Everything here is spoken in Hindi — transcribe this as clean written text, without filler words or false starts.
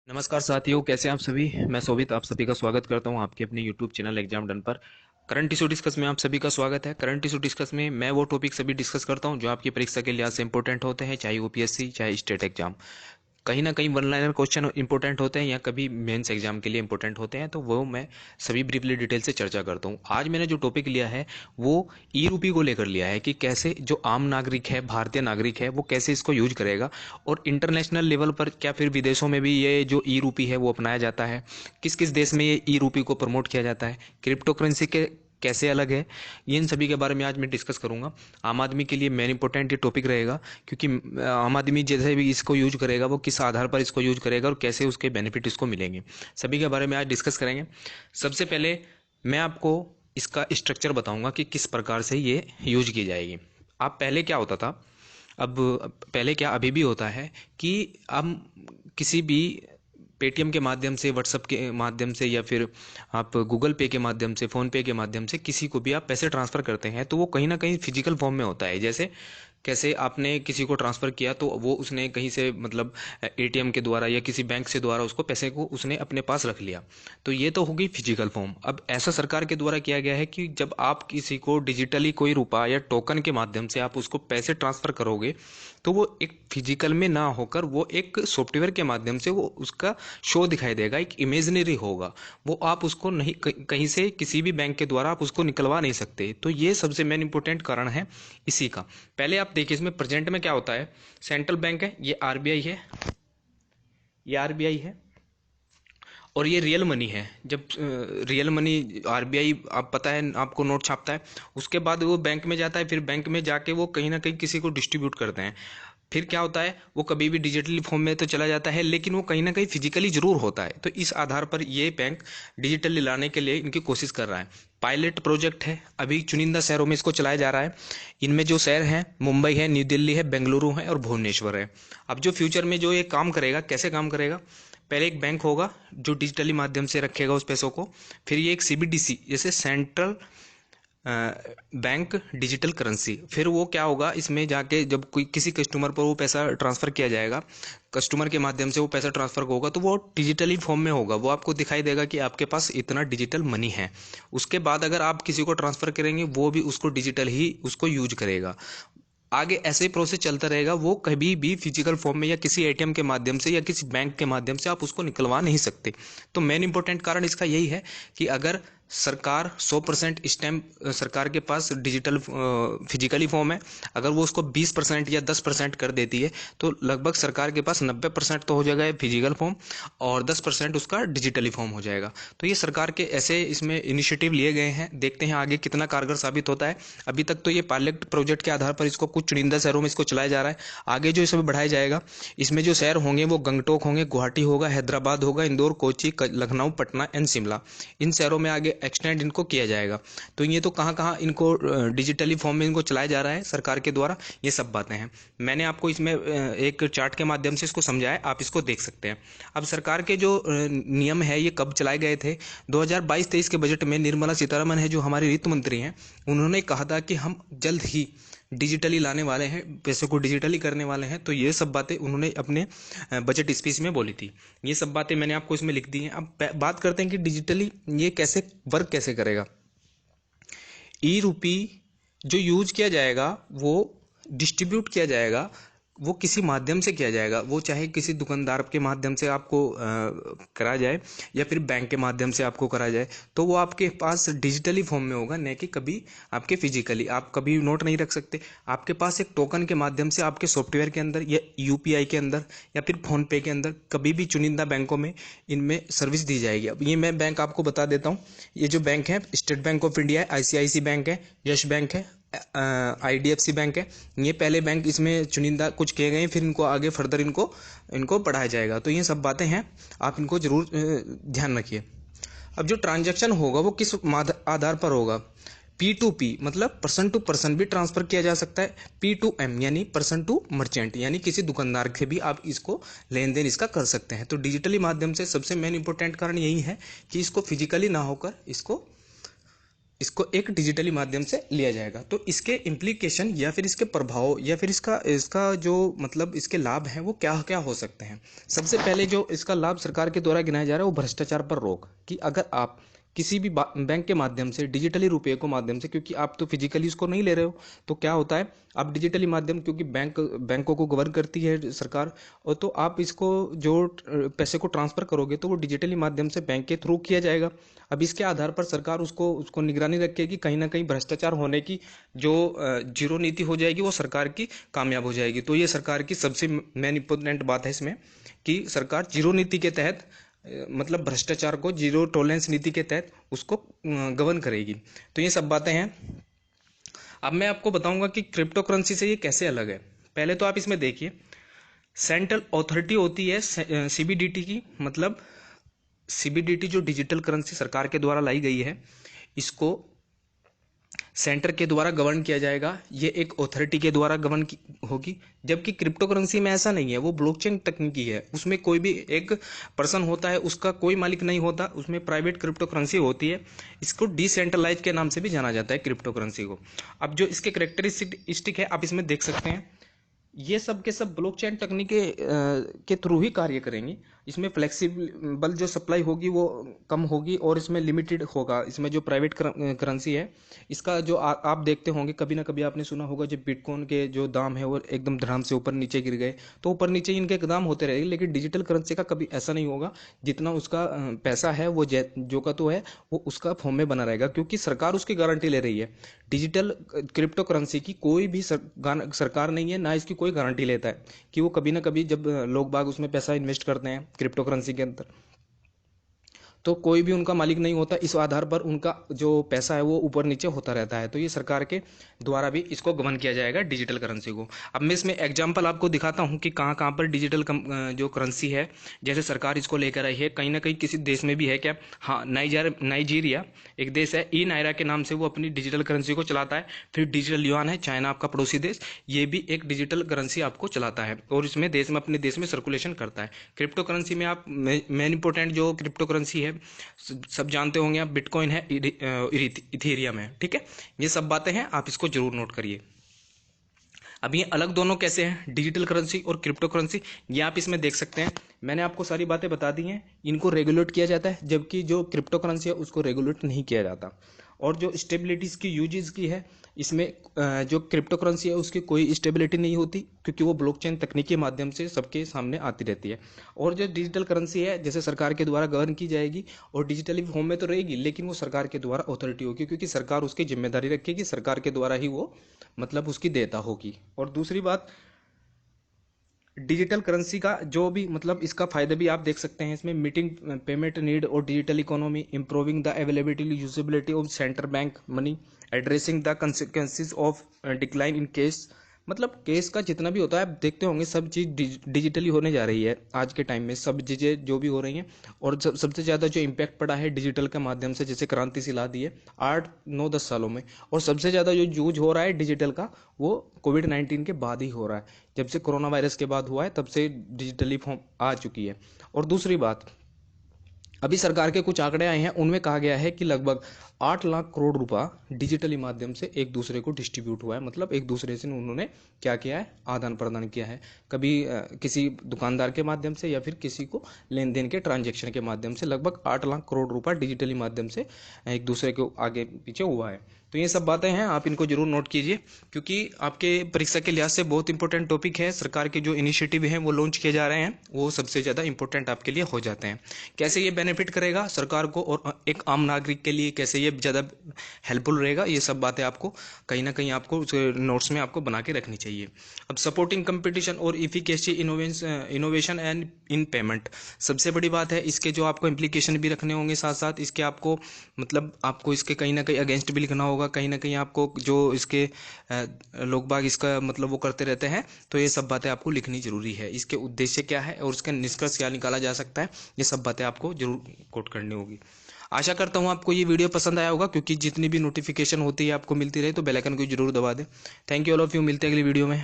नमस्कार साथियों, कैसे हैं आप सभी। मैं शोभित आप सभी का स्वागत करता हूं आपके अपने यूट्यूब चैनल एग्जाम डन पर। करंट इशू डिस्कस में आप सभी का स्वागत है। करंट इशू डिस्कस में मैं वो टॉपिक सभी डिस्कस करता हूं जो आपकी परीक्षा के लिहाज से इंपॉर्टेंट होते हैं, चाहे यूपीएससी चाहे स्टेट एग्जाम। कहीं ना कहीं वन लाइनर क्वेश्चन इंपॉर्टेंट होते हैं या कभी मेंस एग्जाम के लिए इंपॉर्टेंट होते हैं, तो वो मैं सभी ब्रीफली डिटेल से चर्चा करता हूँ। आज मैंने जो टॉपिक लिया है वो ई रूपी को लेकर लिया है कि कैसे जो आम नागरिक है, भारतीय नागरिक है, वो कैसे इसको यूज करेगा और इंटरनेशनल लेवल पर क्या फिर विदेशों में भी ये जो ई रूपी है वो अपनाया जाता है, किस किस देश में ये ई रूपी को प्रमोट किया जाता है, क्रिप्टो करेंसी के कैसे अलग है। ये इन सभी के बारे में आज मैं डिस्कस करूंगा। आम आदमी के लिए मेन इंपॉर्टेंट ये टॉपिक रहेगा, क्योंकि आम आदमी जैसे भी इसको यूज करेगा वो किस आधार पर इसको यूज करेगा और कैसे उसके बेनिफिट इसको मिलेंगे, सभी के बारे में आज डिस्कस करेंगे। सबसे पहले मैं आपको इसका स्ट्रक्चर बताऊंगा कि किस प्रकार से ये यूज की जाएगी। आप पहले क्या होता था, अब पहले क्या अभी भी होता है कि हम किसी भी पेटीएम के माध्यम से, व्हाट्सएप के माध्यम से या फिर आप गूगल पे के माध्यम से, फ़ोन पे के माध्यम से किसी को भी आप पैसे ट्रांसफ़र करते हैं तो वो कहीं ना कहीं फिजिकल फॉर्म में होता है। जैसे कैसे आपने किसी को ट्रांसफ़र किया तो वो उसने कहीं से मतलब एटीएम के द्वारा या किसी बैंक से द्वारा उसको पैसे को उसने अपने पास रख लिया, तो ये तो हो गई फिजिकल फॉर्म। अब ऐसा सरकार के द्वारा किया गया है कि जब आप किसी को डिजिटली कोई रुपया या टोकन के माध्यम से आप उसको पैसे ट्रांसफ़र करोगे तो वो एक फिजिकल में ना होकर वो एक सॉफ्टवेयर के माध्यम से वो उसका शो दिखाई देगा, एक इमेजनरी होगा। वो आप उसको नहीं कहीं से किसी भी बैंक के द्वारा आप उसको निकलवा नहीं सकते। तो ये सबसे मेन इंपॉर्टेंट कारण है इसी का। पहले आप देखिए इसमें प्रेजेंट में क्या होता है। सेंट्रल बैंक है, ये आरबीआई है, ये आरबीआई है और ये रियल मनी है। जब रियल मनी आरबीआई आप पता है आपको नोट छापता है, उसके बाद वो बैंक में जाता है, फिर बैंक में जाके वो कहीं ना कहीं किसी को डिस्ट्रीब्यूट करते हैं। फिर क्या होता है, वो कभी भी डिजिटली फॉर्म में तो चला जाता है लेकिन वो कहीं ना कहीं फिजिकली जरूर होता है। तो इस आधार पर ये बैंक डिजिटली लाने के लिए इनकी कोशिश कर रहा है। पायलट प्रोजेक्ट है, अभी चुनिंदा शहरों में इसको चलाया जा रहा है। इनमें जो शहर हैं मुंबई है, न्यू दिल्ली है, बेंगलुरु है और भुवनेश्वर है। अब जो फ्यूचर में जो ये काम करेगा, कैसे काम करेगा, पहले एक बैंक होगा जो डिजिटली माध्यम से रखेगा उस पैसों को। फिर ये एक सीबीडीसी जैसे सेंट्रल बैंक डिजिटल करेंसी, फिर वो क्या होगा इसमें जाके जब कोई किसी कस्टमर पर वो पैसा ट्रांसफ़र किया जाएगा, कस्टमर के माध्यम से वो पैसा ट्रांसफ़र होगा तो वो डिजिटली फॉर्म में होगा, वो आपको दिखाई देगा कि आपके पास इतना डिजिटल मनी है। उसके बाद अगर आप किसी को ट्रांसफ़र करेंगे वो भी उसको डिजिटल ही उसको यूज करेगा। आगे ऐसे ही प्रोसेस चलता रहेगा, वो कभी भी फिजिकल फॉर्म में या किसी एटीएम के माध्यम से या किसी बैंक के माध्यम से आप उसको निकलवा नहीं सकते। तो मेन इंपॉर्टेंट कारण इसका यही है कि अगर सरकार 100% स्टैम्प सरकार के पास डिजिटल फिजिकली फॉर्म है, अगर वो उसको 20% या 10% कर देती है तो लगभग सरकार के पास 90% तो हो जाएगा फिजिकल फॉर्म और 10% उसका डिजिटली फॉर्म हो जाएगा। तो ये सरकार के ऐसे इसमें इनिशिएटिव लिए गए हैं, देखते हैं आगे कितना कारगर साबित होता है। अभी तक तो ये पायलट प्रोजेक्ट के आधार पर इसको कुछ चुनिंदा शहरों में इसको चलाया जा रहा है। आगे जो इसे बढ़ाया जाएगा, इसमें जो शहर होंगे वो गंगटोक होंगे, गुवाहाटी होगा, हैदराबाद होगा, इंदौर, कोची, लखनऊ, पटना एंड शिमला, इन शहरों में आगे एक्सटेंड इनको किया जाएगा। तो ये तो कहाँ कहाँ इनको डिजिटली फॉर्म में इनको चलाया जा रहा है सरकार के द्वारा, ये सब बातें हैं। मैंने आपको इसमें एक चार्ट के माध्यम से इसको समझाया, आप इसको देख सकते हैं। अब सरकार के जो नियम है ये कब चलाए गए थे, 2022-23 के बजट में निर्मला सीतारमन है जो हमारी वित्त मंत्री हैं, उन्होंने कहा था कि हम जल्द ही डिजिटली लाने वाले हैं, पैसे को डिजिटली करने वाले हैं। तो ये सब बातें उन्होंने अपने बजट स्पीच में बोली थी। ये सब बातें मैंने आपको इसमें लिख दी हैं। अब बात करते हैं कि डिजिटली ये कैसे वर्क कैसे करेगा। ई रूपी जो यूज किया जाएगा वो डिस्ट्रीब्यूट किया जाएगा, वो किसी माध्यम से किया जाएगा, वो चाहे किसी दुकानदार के माध्यम से आपको करा जाए या फिर बैंक के माध्यम से आपको करा जाए, तो वो आपके पास डिजिटली फॉर्म में होगा, न कि कभी आपके फिजिकली। आप कभी नोट नहीं रख सकते। आपके पास एक टोकन के माध्यम से आपके सॉफ्टवेयर के अंदर या यूपीआई के अंदर या फिर फोन पे के अंदर कभी भी चुनिंदा बैंकों में इनमें सर्विस दी जाएगी। अब ये मैं बैंक आपको बता देता हूँ। ये जो बैंक है स्टेट बैंक ऑफ इंडिया है, आईसीआईसी बैंक है, यस बैंक है, आईडीएफसी बैंक है। ये पहले बैंक इसमें चुनिंदा कुछ किए गए हैं, फिर इनको आगे फर्दर इनको इनको बढ़ाया जाएगा। तो ये सब बातें हैं, आप इनको जरूर ध्यान रखिए। अब जो ट्रांजैक्शन होगा वो किस आधार पर होगा, P2P मतलब पर्सन टू पर्सन भी ट्रांसफर किया जा सकता है, P2M यानी पर्सन टू मर्चेंट यानी किसी दुकानदार से भी आप इसको लेन देन इसका कर सकते हैं। तो डिजिटली माध्यम से सबसे मेन इंपॉर्टेंट कारण यही है कि इसको फिजिकली ना होकर इसको एक डिजिटली माध्यम से लिया जाएगा। तो इसके इम्प्लीकेशन या फिर इसके प्रभाव या फिर इसका इसका जो मतलब इसके लाभ हैं वो क्या क्या हो सकते हैं। सबसे पहले जो इसका लाभ सरकार के द्वारा गिनाया जा रहा है वो भ्रष्टाचार पर रोक, कि अगर आप किसी भी बैंक के माध्यम से डिजिटली रुपये को माध्यम से, क्योंकि आप तो फिजिकली उसको नहीं ले रहे हो, तो क्या होता है आप डिजिटली माध्यम, क्योंकि बैंकों को गवर्न करती है सरकार, और तो आप इसको जो पैसे को ट्रांसफर करोगे तो वो डिजिटली माध्यम से बैंक के थ्रू किया जाएगा। अब इसके आधार पर सरकार उसको उसको निगरानी रखेगी, कहीं ना कहीं भ्रष्टाचार होने की जो जीरो नीति हो जाएगी वो सरकार की कामयाब हो जाएगी। तो ये सरकार की सबसे मेन इंपॉर्टेंट बात है इसमें, कि सरकार जीरो नीति के तहत मतलब भ्रष्टाचार को जीरो टॉलरेंस नीति के तहत उसको गवर्न करेगी। तो ये सब बातें हैं। अब मैं आपको बताऊंगा कि क्रिप्टो करेंसी से ये कैसे अलग है। पहले तो आप इसमें देखिए, सेंट्रल अथॉरिटी होती है सीबीडीटी की, मतलब सीबीडीटी जो डिजिटल करेंसी सरकार के द्वारा लाई गई है, इसको सेंटर के द्वारा गवर्न किया जाएगा, ये एक अथॉरिटी के द्वारा गवर्न होगी। जबकि क्रिप्टो करेंसी में ऐसा नहीं है, वो ब्लॉकचेन तकनीकी है, उसमें कोई भी एक पर्सन होता है, उसका कोई मालिक नहीं होता, उसमें प्राइवेट क्रिप्टो करेंसी होती है। इसको डिसेंट्रलाइज के नाम से भी जाना जाता है क्रिप्टो करेंसी को। अब जो इसके करेक्टरिस्टिक है आप इसमें देख सकते हैं, ये सब के सब ब्लॉकचेन तकनीक के थ्रू ही कार्य करेंगी। इसमें फ्लेक्सिबल जो सप्लाई होगी वो कम होगी और इसमें लिमिटेड होगा। इसमें जो प्राइवेट करेंसी है इसका जो आप देखते होंगे, कभी ना कभी आपने सुना होगा, जब बिटकॉइन के जो दाम है वो एकदम धड़ाम से ऊपर नीचे गिर गए, तो ऊपर नीचे इनके दाम होते रहेंगे। लेकिन डिजिटल करेंसी का कभी ऐसा नहीं होगा, जितना उसका पैसा है वो जो का तो है वो उसका फॉर्म में बना रहेगा, क्योंकि सरकार उसकी गारंटी ले रही है। डिजिटल क्रिप्टो करेंसी की कोई भी सरकार नहीं है, ना इसकी कोई गारंटी लेता है कि वो कभी ना कभी जब लोग बाग उसमें पैसा इन्वेस्ट करते हैं क्रिप्टो करेंसी के अंदर, तो कोई भी उनका मालिक नहीं होता। इस आधार पर उनका जो पैसा है वो ऊपर नीचे होता रहता है। तो ये सरकार के द्वारा भी इसको गवर्न किया जाएगा डिजिटल करेंसी को। अब मैं इसमें एग्जांपल आपको दिखाता हूँ कि कहाँ कहाँ पर डिजिटल जो करेंसी है, जैसे सरकार इसको लेकर आई है, कहीं ना कहीं किसी देश में भी है क्या, हाँ नाइजीरिया एक देश है, ई नायरा के नाम से वो अपनी डिजिटल करेंसी को चलाता है। फिर डिजिटल युआन है, चाइना आपका पड़ोसी देश, ये भी एक डिजिटल करेंसी आपको चलाता है और इसमें देश में अपने देश में सर्कुलेशन करता है। क्रिप्टो करेंसी में आप मेन इंपोर्टेंट जो क्रिप्टो करेंसी है सब जानते होंगे आप, बिटकॉइन है, इथेरियम है, ठीक है। ये सब बातें हैं, आप इसको जरूर नोट करिए। अब ये अलग दोनों कैसे हैं, डिजिटल करेंसी और क्रिप्टो करेंसी, ये आप इसमें देख सकते हैं। मैंने आपको सारी बातें बता दी हैं। इनको रेगुलेट किया जाता है, जबकि जो क्रिप्टो करेंसी है उसको रेगुलेट नहीं किया जाता। और जो स्टेबिलिटीज़ की यूजेस की है, इसमें जो क्रिप्टो करेंसी है उसकी कोई स्टेबिलिटी नहीं होती, क्योंकि वो ब्लॉकचेन तकनीक के माध्यम से सबके सामने आती रहती है। और जो डिजिटल करेंसी है जैसे सरकार के द्वारा गवर्न की जाएगी और डिजिटली फॉर्म में तो रहेगी, लेकिन वो सरकार के द्वारा अथॉरिटी होगी, क्योंकि सरकार उसकी जिम्मेदारी रखेगी, सरकार के द्वारा ही वो मतलब उसकी देयता होगी। और दूसरी बात, डिजिटल करेंसी का जो भी मतलब इसका फायदा भी आप देख सकते हैं इसमें, मीटिंग पेमेंट नीड और digital economy, improving the availability usability of central bank money, addressing the consequences of decline in case, मतलब केस का जितना भी होता है आप देखते होंगे, सब चीज़ डिजिटली होने जा रही है आज के टाइम में, सब चीज़ें जो भी हो रही हैं। और सबसे ज़्यादा जो इम्पैक्ट पड़ा है डिजिटल के माध्यम से, जैसे क्रांति सी ला दी है 8 9 10 सालों में। और सबसे ज़्यादा जो यूज हो रहा है डिजिटल का वो कोविड-19 के बाद ही हो रहा है। जब से कोरोना वायरस के बाद हुआ है तब से डिजिटली फॉर्म आ चुकी है। और दूसरी बात, अभी सरकार के कुछ आंकड़े आए हैं, उनमें कहा गया है कि लगभग 8 लाख करोड़ रुपया डिजिटली माध्यम से एक दूसरे को डिस्ट्रीब्यूट हुआ है, मतलब एक दूसरे से उन्होंने क्या किया है, आदान प्रदान किया है। कभी किसी दुकानदार के माध्यम से या फिर किसी को लेन देन के ट्रांजेक्शन के माध्यम से लगभग 8 लाख करोड़ रुपया डिजिटली माध्यम से एक दूसरे के आगे पीछे हुआ है। तो ये सब बातें हैं, आप इनको जरूर नोट कीजिए, क्योंकि आपके परीक्षा के लिहाज से बहुत इंपॉर्टेंट टॉपिक है। सरकार के जो इनिशिएटिव हैं वो लॉन्च किए जा रहे हैं, वो सबसे ज़्यादा इंपॉर्टेंट आपके लिए हो जाते हैं। कैसे ये बेनिफिट करेगा सरकार को और एक आम नागरिक के लिए कैसे ये ज़्यादा हेल्पफुल रहेगा, ये सब बातें आपको कहीं ना कहीं आपको नोट्स में आपको बना के रखनी चाहिए। अब सपोर्टिंग कंपटीशन और efficacy innovation and in payment, सबसे बड़ी बात है, इसके जो आपको इम्प्लीकेशन भी रखने होंगे, साथ साथ इसके आपको मतलब आपको इसके कहीं ना कहीं अगेंस्ट भी लिखना होगा, कहीं ना कहीं आपको जो इसके लोग बाग इसका मतलब वो करते रहते हैं, तो ये सब बातें आपको लिखनी जरूरी है। इसके उद्देश्य क्या है और इसका निष्कर्ष क्या निकाला जा सकता है, ये सब बातें आपको जरूर कोट करनी होगी। आशा करता हूँ आपको ये वीडियो पसंद आया होगा, क्योंकि जितनी भी नोटिफिकेशन होती है आपको मिलती रहे, तो बेल आइकन को जरूर दबा दें। Thank you all of you, मिलते हैं अगली वीडियो में।